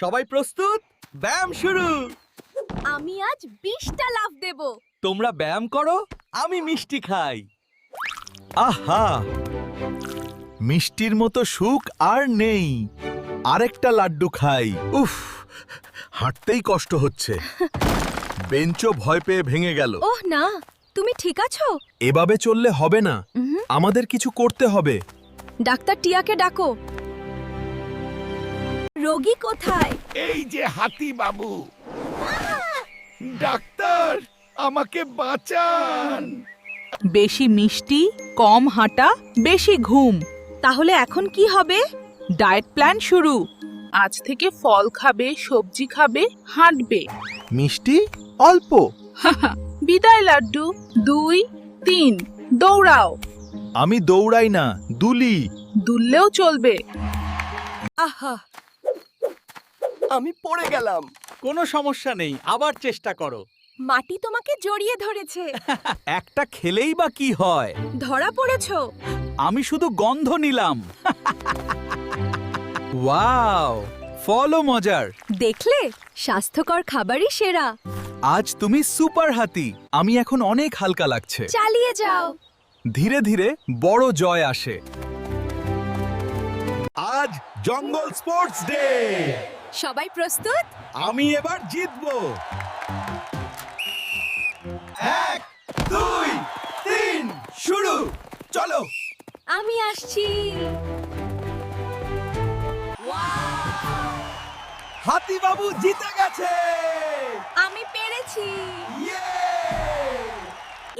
সবাই প্রস্তুত? ব্যায়াম শুরু। আমি আজ 20টা লাফ দেব। তোমরা ব্যায়াম করো, আমি মিষ্টি খাই। আহা, মিষ্টির মতো সুখ আর নেই। আরেকটা লাড্ডু খাই। উফ, হাঁটতেই কষ্ট হচ্ছে। বেঞ্চও ভয় পেয়ে ভেঙে গেল। ওহ না, তুমি ঠিক আছো? এভাবে চললে হবে না, আমাদের কিছু করতে হবে। ডাক্তার টিয়াকে ডাকো। রোগী কোথায়? এই যে হাতি বাবু। ডাক্তার, আমাকে বাঁচান। বেশি মিষ্টি, কম হাঁটা, বেশি ঘুম। তাহলে এখন কি হবে? ডায়েট প্ল্যান শুরু। আজ থেকে ফল খাবে, সবজি খাবে, হাঁটবে। মিষ্টি অল্প। বিদায় লাড্ডু। 2, 3, দৌড়াও। আমি দৌড়াই না, দুলি। দুললেও চলবে। আহা, আমি পড়ে গেলাম। কোনো সমস্যা নেই, আবার চেষ্টা করো। মাটি তোমাকে জড়িয়ে ধরেছে। একটা খেলেই বা কি হয়? ধরা পড়েছো। আমি শুধু গন্ধ নিলাম। ওয়াও, ফলও মজার। দেখলে, স্বাস্থ্যকর খাবারই সেরা। আজ তুমি সুপার হাতি। আমি এখন অনেক হালকা লাগছে। চালিয়ে যাও। ধীরে ধীরে বড় জয় আসে। আজ জঙ্গল স্পোর্টস ডে। সবাই প্রস্তুত? আমি এবার জিতবো। 1, 2, 3, শুরু। চলো। আমি আসছি। হাতি বাবু জিতে গেছে। আমি পেরেছি। ইয়ে!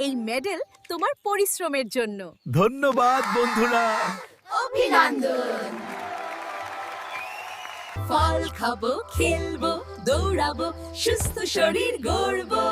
এই মেডেল তোমার পরিশ্রমের জন্য। ধন্যবাদ বন্ধুরা। অভিনন্দন। ফল খাবো, খেলবো, দৌড়াবো, সুস্থ শরীর গড়বো।